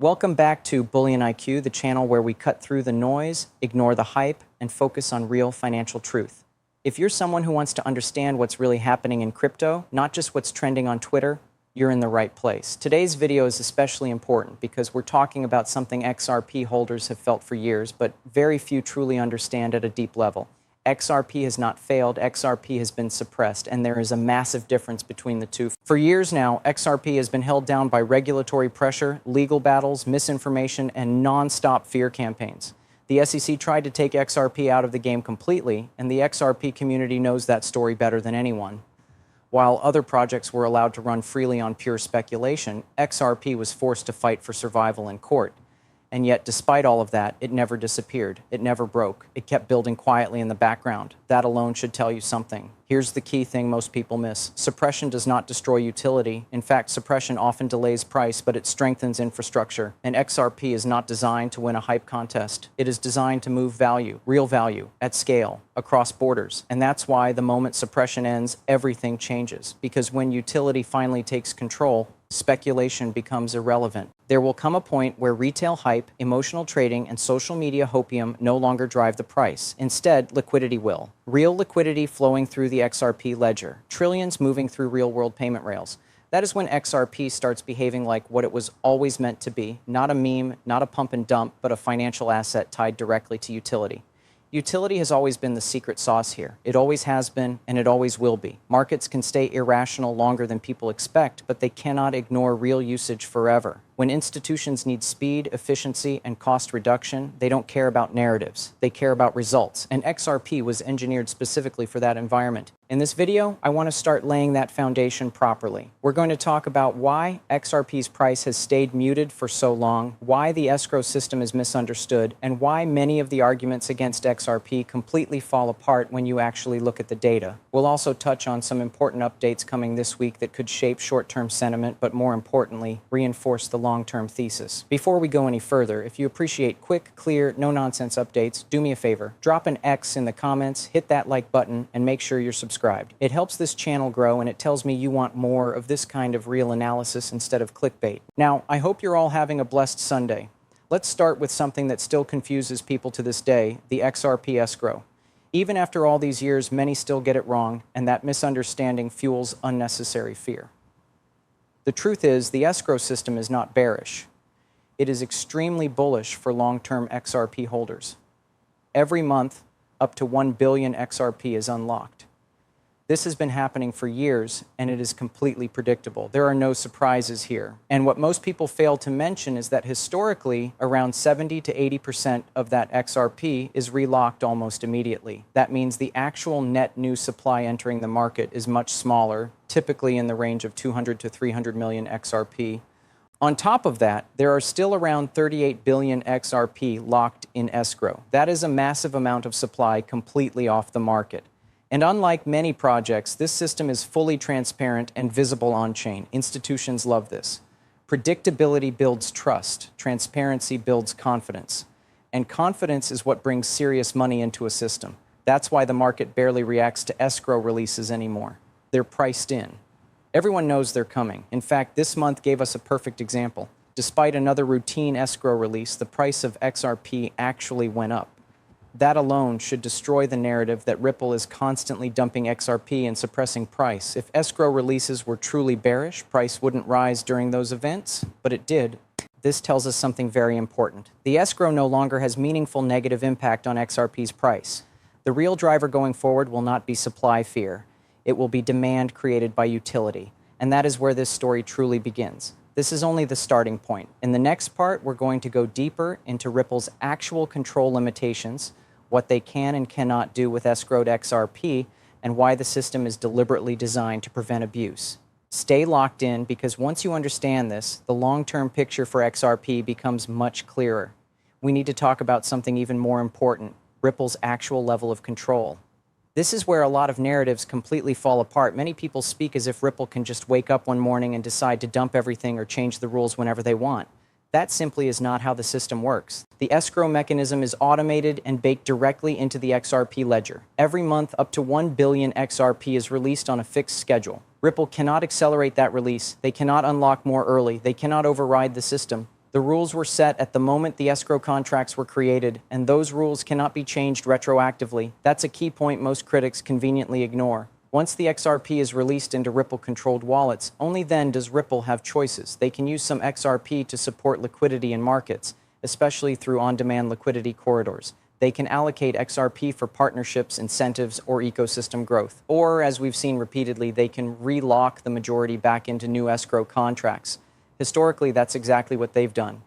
Welcome back to BullionIQ, the channel where we cut through the noise, ignore the hype, and focus on real financial truth. If you're someone who wants to understand what's really happening in crypto, not just what's trending on Twitter, you're in the right place. Today's video is especially important because we're talking about something XRP holders have felt for years, but very few truly understand at a deep level. XRP has not failed, XRP has been suppressed, and there is a massive difference between the two. For years now, XRP has been held down by regulatory pressure, legal battles, misinformation, and non-stop fear campaigns. The SEC tried to take XRP out of the game completely, and the XRP community knows that story better than anyone. While other projects were allowed to run freely on pure speculation, XRP was forced to fight for survival in court. And yet, despite all of that, it never disappeared. It never broke. It kept building quietly in the background. That alone should tell you something. Here's the key thing most people miss. Suppression does not destroy utility. In fact, suppression often delays price, but it strengthens infrastructure. And XRP is not designed to win a hype contest. It is designed to move value, real value, at scale, across borders. And that's why the moment suppression ends, everything changes. Because when utility finally takes control, speculation becomes irrelevant. There will come a point where retail hype, emotional trading, and social media hopium no longer drive the price. Instead, liquidity will. Real liquidity flowing through the XRP ledger. Trillions moving through real-world payment rails. That is when XRP starts behaving like what it was always meant to be. Not a meme, not a pump and dump, but a financial asset tied directly to utility. Utility has always been the secret sauce here. It always has been, and it always will be. Markets can stay irrational longer than people expect, but they cannot ignore real usage forever. When institutions need speed, efficiency, and cost reduction, they don't care about narratives. They care about results, and XRP was engineered specifically for that environment. In this video, I want to start laying that foundation properly. We're going to talk about why XRP's price has stayed muted for so long, why the escrow system is misunderstood, and why many of the arguments against XRP completely fall apart when you actually look at the data. We'll also touch on some important updates coming this week that could shape short-term sentiment, but more importantly, reinforce the long-term thesis. Before we go any further, if you appreciate quick, clear, no-nonsense updates, do me a favor. Drop an X in the comments, hit that like button, and make sure you're subscribed. It helps this channel grow, and it tells me you want more of this kind of real analysis instead of clickbait. Now, I hope you're all having a blessed Sunday. Let's start with something that still confuses people to this day, the XRP escrow. Even after all these years, many still get it wrong, and that misunderstanding fuels unnecessary fear. The truth is, the escrow system is not bearish. It is extremely bullish for long-term XRP holders. Every month, up to 1 billion XRP is unlocked. This has been happening for years, and it is completely predictable. There are no surprises here. And what most people fail to mention is that historically, around 70 to 80% of that XRP is relocked almost immediately. That means the actual net new supply entering the market is much smaller, typically in the range of 200 to 300 million XRP. On top of that, there are still around 38 billion XRP locked in escrow. That is a massive amount of supply completely off the market. And unlike many projects, this system is fully transparent and visible on-chain. Institutions love this. Predictability builds trust. Transparency builds confidence. And confidence is what brings serious money into a system. That's why the market barely reacts to escrow releases anymore. They're priced in. Everyone knows they're coming. In fact, this month gave us a perfect example. Despite another routine escrow release, the price of XRP actually went up. That alone should destroy the narrative that Ripple is constantly dumping XRP and suppressing price. If escrow releases were truly bearish, price wouldn't rise during those events, but it did. This tells us something very important. The escrow no longer has meaningful negative impact on XRP's price. The real driver going forward will not be supply fear. It will be demand created by utility. And that is where this story truly begins. This is only the starting point. In the next part, we're going to go deeper into Ripple's actual control limitations, what they can and cannot do with escrowed XRP, and why the system is deliberately designed to prevent abuse. Stay locked in, because once you understand this, the long-term picture for XRP becomes much clearer. We need to talk about something even more important, Ripple's actual level of control. This is where a lot of narratives completely fall apart. Many people speak as if Ripple can just wake up one morning and decide to dump everything or change the rules whenever they want. That simply is not how the system works. The escrow mechanism is automated and baked directly into the XRP ledger. Every month, up to 1 billion XRP is released on a fixed schedule. Ripple cannot accelerate that release. They cannot unlock more early. They cannot override the system. The rules were set at the moment the escrow contracts were created, and those rules cannot be changed retroactively. That's a key point most critics conveniently ignore. Once the XRP is released into Ripple-controlled wallets, only then does Ripple have choices. They can use some XRP to support liquidity in markets, especially through on-demand liquidity corridors. They can allocate XRP for partnerships, incentives, or ecosystem growth. Or, as we've seen repeatedly, they can relock the majority back into new escrow contracts. Historically, that's exactly what they've done.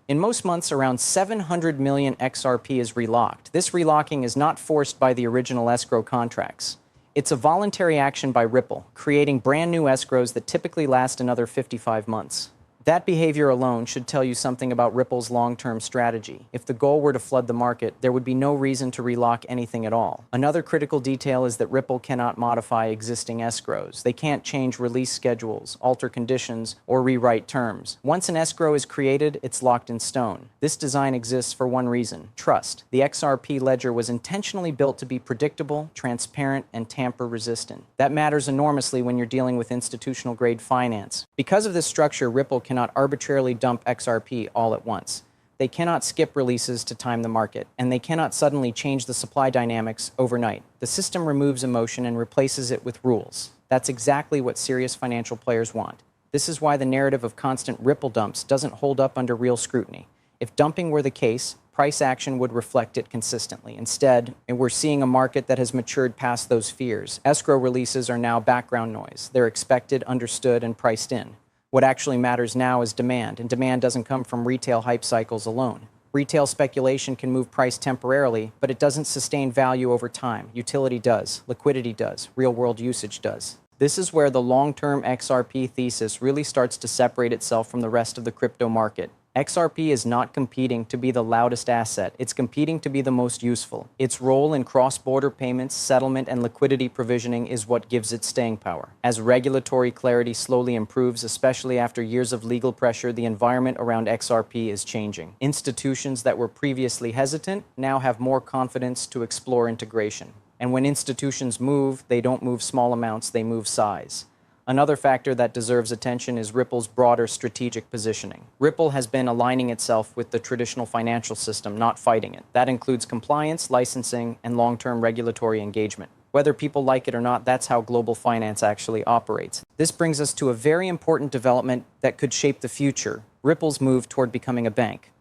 In most months, around 700 million XRP is relocked. This relocking is not forced by the original escrow contracts. It's a voluntary action by Ripple, creating brand new escrows that typically last another 55 months. That behavior alone should tell you something about Ripple's long-term strategy. If the goal were to flood the market, there would be no reason to relock anything at all. Another critical detail is that Ripple cannot modify existing escrows. They can't change release schedules, alter conditions, or rewrite terms. Once an escrow is created, it's locked in stone. This design exists for one reason: trust. The XRP ledger was intentionally built to be predictable, transparent, and tamper-resistant. That matters enormously when you're dealing with institutional-grade finance. Because of this structure, Ripple cannot arbitrarily dump XRP all at once. They cannot skip releases to time the market, and they cannot suddenly change the supply dynamics overnight. The system removes emotion and replaces it with rules. That's exactly what serious financial players want. This is why the narrative of constant Ripple dumps doesn't hold up under real scrutiny. If dumping were the case, price action would reflect it consistently. Instead, we're seeing a market that has matured past those fears. Escrow releases are now background noise. They're expected, understood, and priced in. What actually matters now is demand, and demand doesn't come from retail hype cycles alone. Retail speculation can move price temporarily, but it doesn't sustain value over time. Utility does, liquidity does, real-world usage does. This is where the long-term XRP thesis really starts to separate itself from the rest of the crypto market. XRP is not competing to be the loudest asset. It's competing to be the most useful. Its role in cross-border payments, settlement, and liquidity provisioning is what gives it staying power. As regulatory clarity slowly improves, especially after years of legal pressure, the environment around XRP is changing. Institutions that were previously hesitant now have more confidence to explore integration. And when institutions move, they don't move small amounts, they move size. Another factor that deserves attention is Ripple's broader strategic positioning. Ripple has been aligning itself with the traditional financial system, not fighting it. That includes compliance, licensing, and long-term regulatory engagement. Whether people like it or not, that's how global finance actually operates. This brings us to a very important development that could shape the future: Ripple's move toward becoming a bank.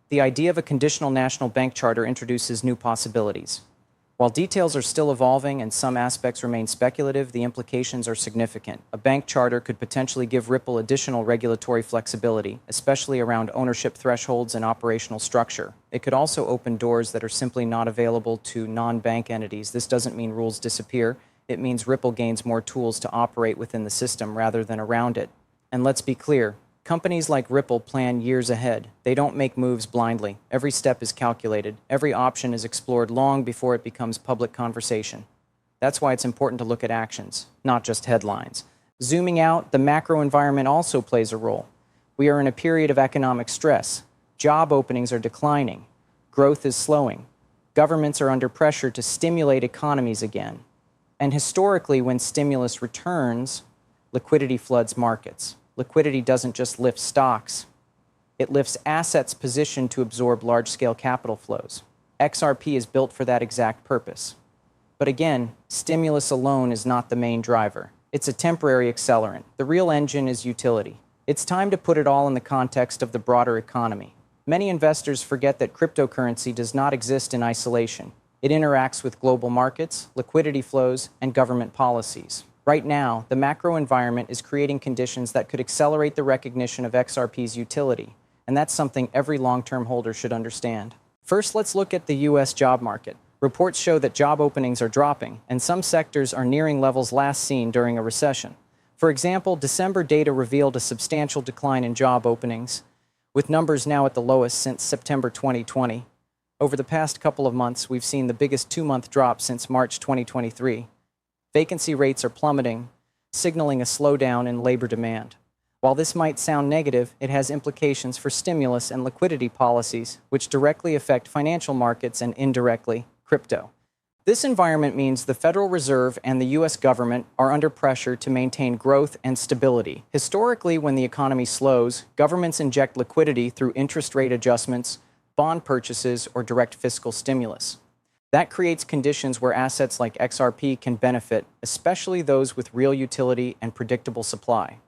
The idea of a conditional national bank charter introduces new possibilities. While details are still evolving and some aspects remain speculative, the implications are significant. A bank charter could potentially give Ripple additional regulatory flexibility, especially around ownership thresholds and operational structure. It could also open doors that are simply not available to non-bank entities. This doesn't mean rules disappear. It means Ripple gains more tools to operate within the system rather than around it. And let's be clear, companies like Ripple plan years ahead. They don't make moves blindly. Every step is calculated. Every option is explored long before it becomes public conversation. That's why it's important to look at actions, not just headlines. Zooming out, the macro environment also plays a role. We are in a period of economic stress. Job openings are declining. Growth is slowing. Governments are under pressure to stimulate economies again. And historically, when stimulus returns, liquidity floods markets. Liquidity doesn't just lift stocks. It lifts assets positioned to absorb large-scale capital flows. XRP is built for that exact purpose. But again, stimulus alone is not the main driver. It's a temporary accelerant. The real engine is utility. It's time to put it all in the context of the broader economy. Many investors forget that cryptocurrency does not exist in isolation. It interacts with global markets, liquidity flows, and government policies. Right now, the macro environment is creating conditions that could accelerate the recognition of XRP's utility, and that's something every long-term holder should understand. First, let's look at the U.S. job market. Reports show that job openings are dropping, and some sectors are nearing levels last seen during a recession. For example, December data revealed a substantial decline in job openings, with numbers now at the lowest since September 2020. Over the past couple of months, we've seen the biggest two-month drop since March 2023. Vacancy rates are plummeting, signaling a slowdown in labor demand. While this might sound negative, it has implications for stimulus and liquidity policies, which directly affect financial markets and indirectly crypto. This environment means the Federal Reserve and the U.S. government are under pressure to maintain growth and stability. Historically, when the economy slows, governments inject liquidity through interest rate adjustments, bond purchases, or direct fiscal stimulus. That creates conditions where assets like XRP can benefit, especially those with real utility and predictable supply.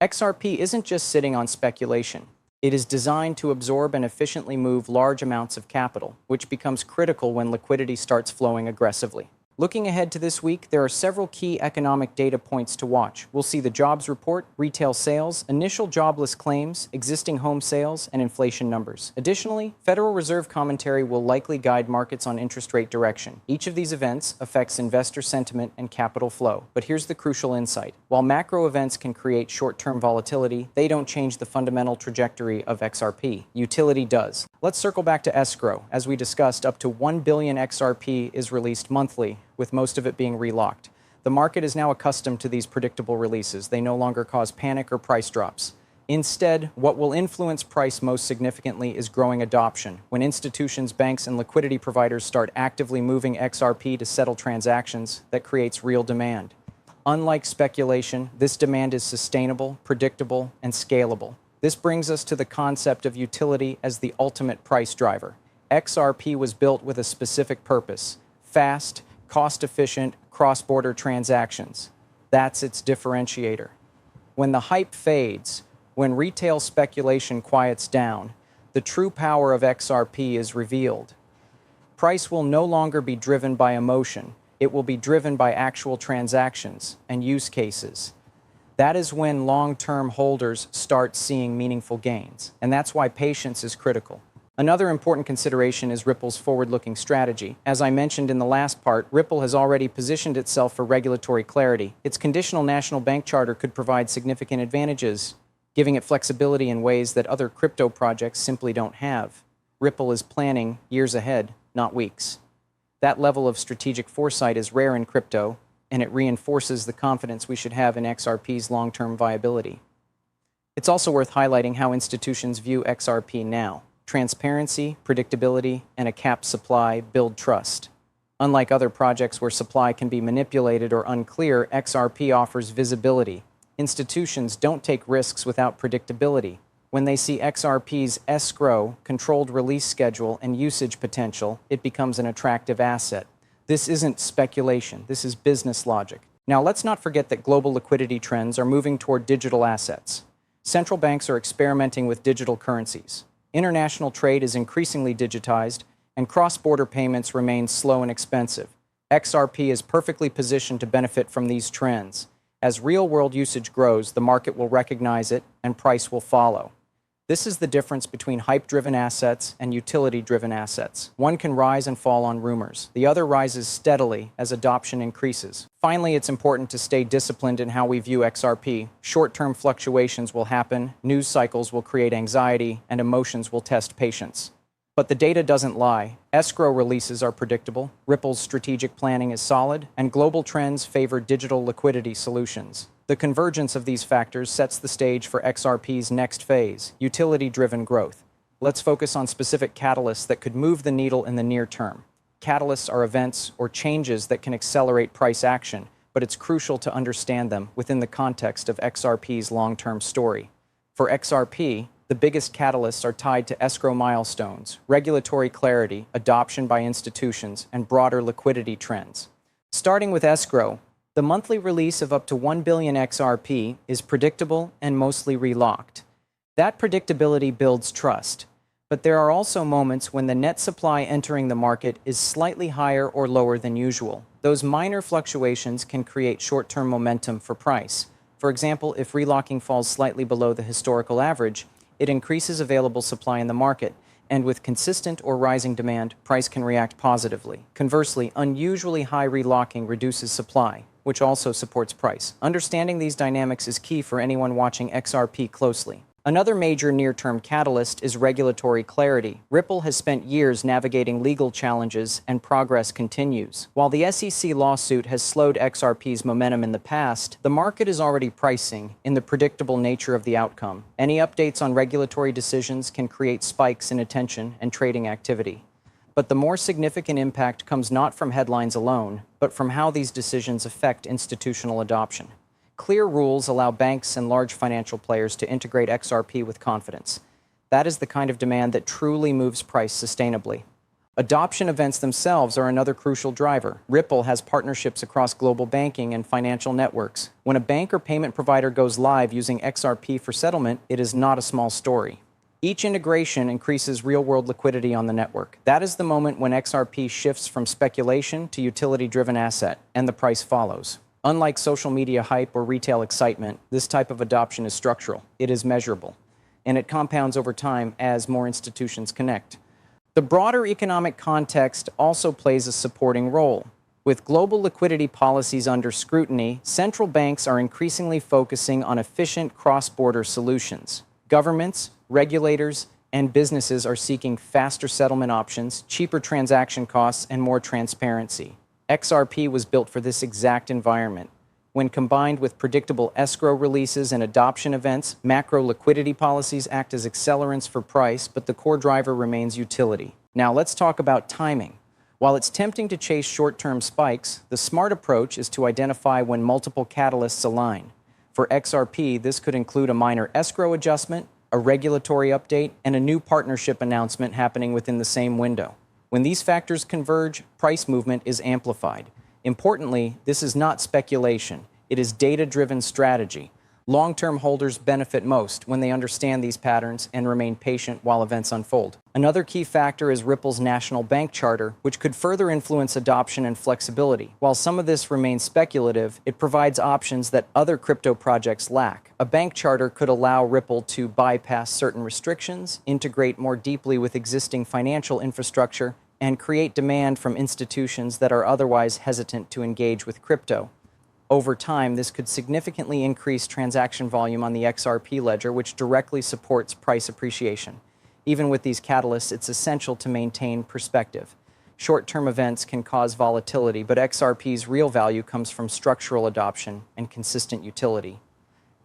XRP isn't just sitting on speculation. It is designed to absorb and efficiently move large amounts of capital, which becomes critical when liquidity starts flowing aggressively. Looking ahead to this week, there are several key economic data points to watch. We'll see the jobs report, retail sales, initial jobless claims, existing home sales, and inflation numbers. Additionally, Federal Reserve commentary will likely guide markets on interest rate direction. Each of these events affects investor sentiment and capital flow. But here's the crucial insight. While macro events can create short-term volatility, they don't change the fundamental trajectory of XRP. Utility does. Let's circle back to escrow. As we discussed, up to 1 billion XRP is released monthly, with most of it being relocked. The market is now accustomed to these predictable releases. They no longer cause panic or price drops. Instead, what will influence price most significantly is growing adoption. When institutions, banks, and liquidity providers start actively moving XRP to settle transactions, that creates real demand. Unlike speculation, this demand is sustainable, predictable, and scalable. This brings us to the concept of utility as the ultimate price driver. XRP was built with a specific purpose: fast, cost-efficient, cross-border transactions. That's its differentiator. When the hype fades, when retail speculation quiets down, the true power of XRP is revealed. Price will no longer be driven by emotion. It will be driven by actual transactions and use cases. That is when long-term holders start seeing meaningful gains, and that's why patience is critical. Another important consideration is Ripple's forward-looking strategy. As I mentioned in the last part, Ripple has already positioned itself for regulatory clarity. Its conditional national bank charter could provide significant advantages, giving it flexibility in ways that other crypto projects simply don't have. Ripple is planning years ahead, not weeks. That level of strategic foresight is rare in crypto, and it reinforces the confidence we should have in XRP's long-term viability. It's also worth highlighting how institutions view XRP now. Transparency, predictability, and a capped supply build trust. Unlike other projects where supply can be manipulated or unclear, XRP offers visibility. Institutions don't take risks without predictability. When they see XRP's escrow, controlled release schedule, and usage potential, it becomes an attractive asset. This isn't speculation, this is business logic. Now, let's not forget that global liquidity trends are moving toward digital assets. Central banks are experimenting with digital currencies. International trade is increasingly digitized, and cross-border payments remain slow and expensive. XRP is perfectly positioned to benefit from these trends. As real-world usage grows, the market will recognize it, and price will follow. This is the difference between hype-driven assets and utility-driven assets. One can rise and fall on rumors. The other rises steadily as adoption increases. Finally, it's important to stay disciplined in how we view XRP. Short-term fluctuations will happen, news cycles will create anxiety, and emotions will test patience. But the data doesn't lie. Escrow releases are predictable, Ripple's strategic planning is solid, and global trends favor digital liquidity solutions. The convergence of these factors sets the stage for XRP's next phase, utility-driven growth. Let's focus on specific catalysts that could move the needle in the near term. Catalysts are events or changes that can accelerate price action, but it's crucial to understand them within the context of XRP's long-term story. For XRP, the biggest catalysts are tied to escrow milestones, regulatory clarity, adoption by institutions, and broader liquidity trends. Starting with escrow, the monthly release of up to 1 billion XRP is predictable and mostly relocked. That predictability builds trust. But there are also moments when the net supply entering the market is slightly higher or lower than usual. Those minor fluctuations can create short-term momentum for price. For example, if relocking falls slightly below the historical average, it increases available supply in the market, and with consistent or rising demand, price can react positively. Conversely, unusually high relocking reduces supply, which also supports price. Understanding these dynamics is key for anyone watching XRP closely. Another major near-term catalyst is regulatory clarity. Ripple has spent years navigating legal challenges, and progress continues. While the SEC lawsuit has slowed XRP's momentum in the past, the market is already pricing in the predictable nature of the outcome. Any updates on regulatory decisions can create spikes in attention and trading activity. But the more significant impact comes not from headlines alone, but from how these decisions affect institutional adoption. Clear rules allow banks and large financial players to integrate XRP with confidence. That is the kind of demand that truly moves price sustainably. Adoption events themselves are another crucial driver. Ripple has partnerships across global banking and financial networks. When a bank or payment provider goes live using XRP for settlement, it is not a small story. Each integration increases real-world liquidity on the network. That is the moment when XRP shifts from speculation to utility-driven asset, and the price follows. Unlike social media hype or retail excitement, this type of adoption is structural. It is measurable, and it compounds over time as more institutions connect. The broader economic context also plays a supporting role. With global liquidity policies under scrutiny, central banks are increasingly focusing on efficient cross-border solutions. Governments, regulators, and businesses are seeking faster settlement options, cheaper transaction costs, and more transparency. XRP was built for this exact environment. When combined with predictable escrow releases and adoption events, macro liquidity policies act as accelerants for price, but the core driver remains utility. Now let's talk about timing. While it's tempting to chase short-term spikes, the smart approach is to identify when multiple catalysts align. For XRP, this could include a minor escrow adjustment, a regulatory update, and a new partnership announcement happening within the same window. When these factors converge, price movement is amplified. Importantly, this is not speculation. It is data-driven strategy. Long-term holders benefit most when they understand these patterns and remain patient while events unfold. Another key factor is Ripple's national bank charter, which could further influence adoption and flexibility. While some of this remains speculative, it provides options that other crypto projects lack. A bank charter could allow Ripple to bypass certain restrictions, integrate more deeply with existing financial infrastructure, and create demand from institutions that are otherwise hesitant to engage with crypto. Over time, this could significantly increase transaction volume on the XRP ledger, which directly supports price appreciation. Even with these catalysts, it's essential to maintain perspective. Short-term events can cause volatility, but XRP's real value comes from structural adoption and consistent utility.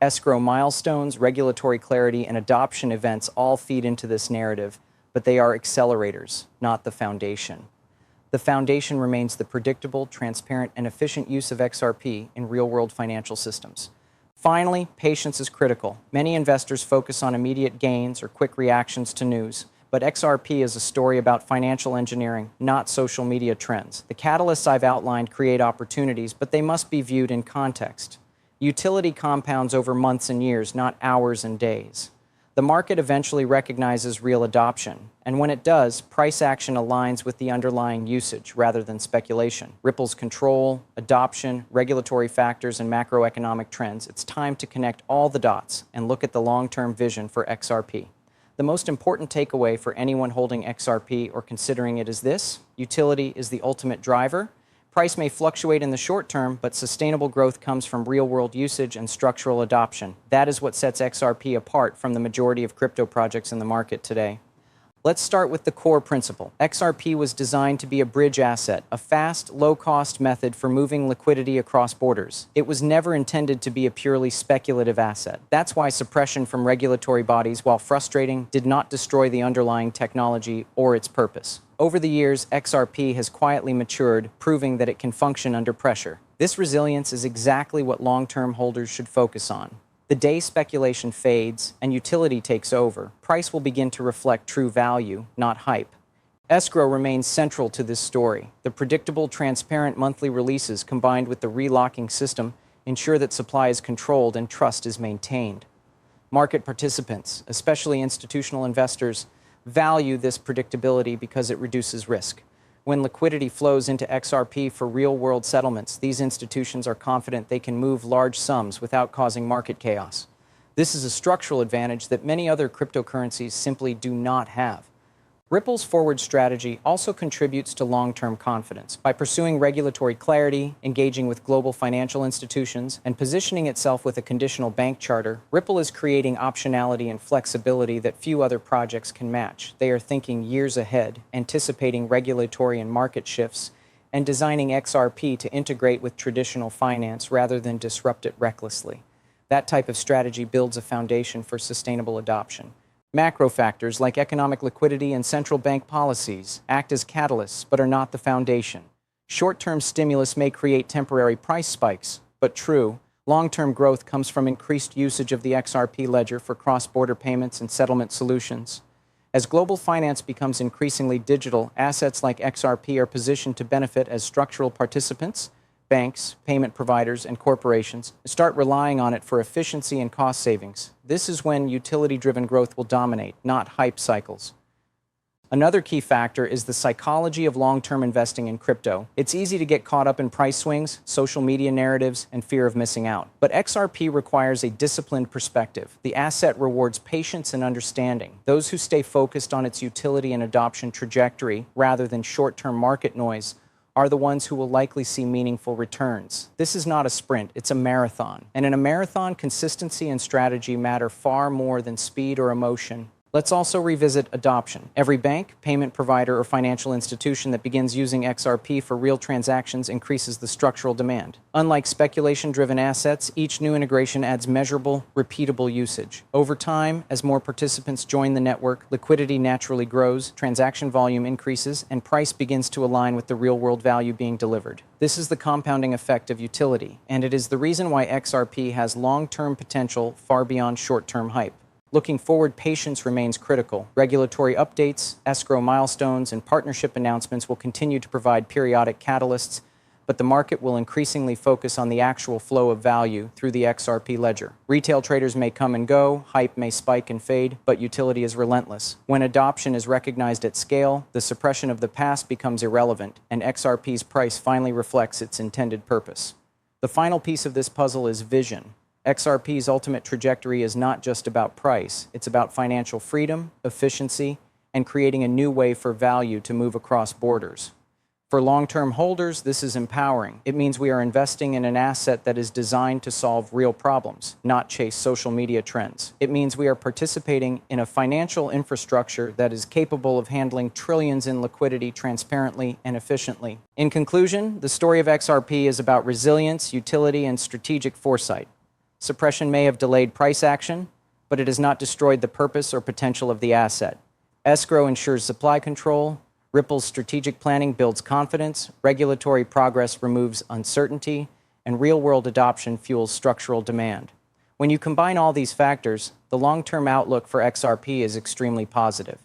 Escrow milestones, regulatory clarity, and adoption events all feed into this narrative, but they are accelerators, not the foundation. The foundation remains the predictable, transparent, and efficient use of XRP in real-world financial systems. Finally, patience is critical. Many investors focus on immediate gains or quick reactions to news, but XRP is a story about financial engineering, not social media trends. The catalysts I've outlined create opportunities, but they must be viewed in context. Utility compounds over months and years, not hours and days. The market eventually recognizes real adoption, and when it does, price action aligns with the underlying usage rather than speculation. Ripple's control, adoption, regulatory factors, and macroeconomic trends, it's time to connect all the dots and look at the long-term vision for XRP. The most important takeaway for anyone holding XRP or considering it is this: utility is the ultimate driver. Price may fluctuate in the short term, but sustainable growth comes from real-world usage and structural adoption. That is what sets XRP apart from the majority of crypto projects in the market today. Let's start with the core principle. XRP was designed to be a bridge asset, a fast, low-cost method for moving liquidity across borders. It was never intended to be a purely speculative asset. That's why suppression from regulatory bodies, while frustrating, did not destroy the underlying technology or its purpose. Over the years, XRP has quietly matured, proving that it can function under pressure. This resilience is exactly what long-term holders should focus on. The day speculation fades and utility takes over, price will begin to reflect true value, not hype. Escrow remains central to this story. The predictable, transparent monthly releases combined with the relocking system ensure that supply is controlled and trust is maintained. Market participants, especially institutional investors, value this predictability because it reduces risk. When liquidity flows into XRP for real-world settlements, these institutions are confident they can move large sums without causing market chaos. This is a structural advantage that many other cryptocurrencies simply do not have. Ripple's forward strategy also contributes to long-term confidence. By pursuing regulatory clarity, engaging with global financial institutions, and positioning itself with a conditional bank charter, Ripple is creating optionality and flexibility that few other projects can match. They are thinking years ahead, anticipating regulatory and market shifts, and designing XRP to integrate with traditional finance rather than disrupt it recklessly. That type of strategy builds a foundation for sustainable adoption. Macro factors like economic liquidity and central bank policies act as catalysts but are not the foundation. Short-term stimulus may create temporary price spikes, but true, long-term growth comes from increased usage of the XRP ledger for cross-border payments and settlement solutions. As global finance becomes increasingly digital, assets like XRP are positioned to benefit as structural participants. Banks, payment providers, and corporations start relying on it for efficiency and cost savings. This is when utility-driven growth will dominate, not hype cycles. Another key factor is the psychology of long-term investing in crypto. It's easy to get caught up in price swings, social media narratives, and fear of missing out. But XRP requires a disciplined perspective. The asset rewards patience and understanding. Those who stay focused on its utility and adoption trajectory rather than short-term market noise are the ones who will likely see meaningful returns. This is not a sprint, it's a marathon. And in a marathon, consistency and strategy matter far more than speed or emotion. Let's also revisit adoption. Every bank, payment provider, or financial institution that begins using XRP for real transactions increases the structural demand. Unlike speculation-driven assets, each new integration adds measurable, repeatable usage. Over time, as more participants join the network, liquidity naturally grows, transaction volume increases, and price begins to align with the real-world value being delivered. This is the compounding effect of utility, and it is the reason why XRP has long-term potential far beyond short-term hype. Looking forward, patience remains critical. Regulatory updates, escrow milestones, and partnership announcements will continue to provide periodic catalysts, but the market will increasingly focus on the actual flow of value through the XRP ledger. Retail traders may come and go, hype may spike and fade, but utility is relentless. When adoption is recognized at scale, the suppression of the past becomes irrelevant, and XRP's price finally reflects its intended purpose. The final piece of this puzzle is vision. XRP's ultimate trajectory is not just about price, it's about financial freedom, efficiency, and creating a new way for value to move across borders. For long-term holders, this is empowering. It means we are investing in an asset that is designed to solve real problems, not chase social media trends. It means we are participating in a financial infrastructure that is capable of handling trillions in liquidity transparently and efficiently. In conclusion, the story of XRP is about resilience, utility, and strategic foresight. Suppression may have delayed price action, but it has not destroyed the purpose or potential of the asset. Escrow ensures supply control, Ripple's strategic planning builds confidence, regulatory progress removes uncertainty, and real-world adoption fuels structural demand. When you combine all these factors, the long-term outlook for XRP is extremely positive.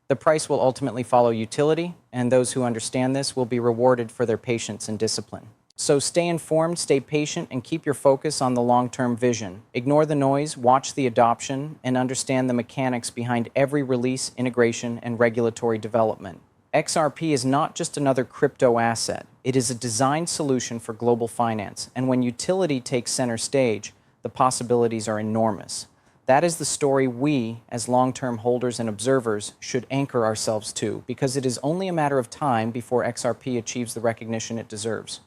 The price will ultimately follow utility, and those who understand this will be rewarded for their patience and discipline. So stay informed, stay patient, and keep your focus on the long-term vision. Ignore the noise, watch the adoption, and understand the mechanics behind every release, integration, and regulatory development. XRP is not just another crypto asset. It is a designed solution for global finance, and when utility takes center stage, the possibilities are enormous. That is the story we, as long-term holders and observers, should anchor ourselves to, because it is only a matter of time before XRP achieves the recognition it deserves.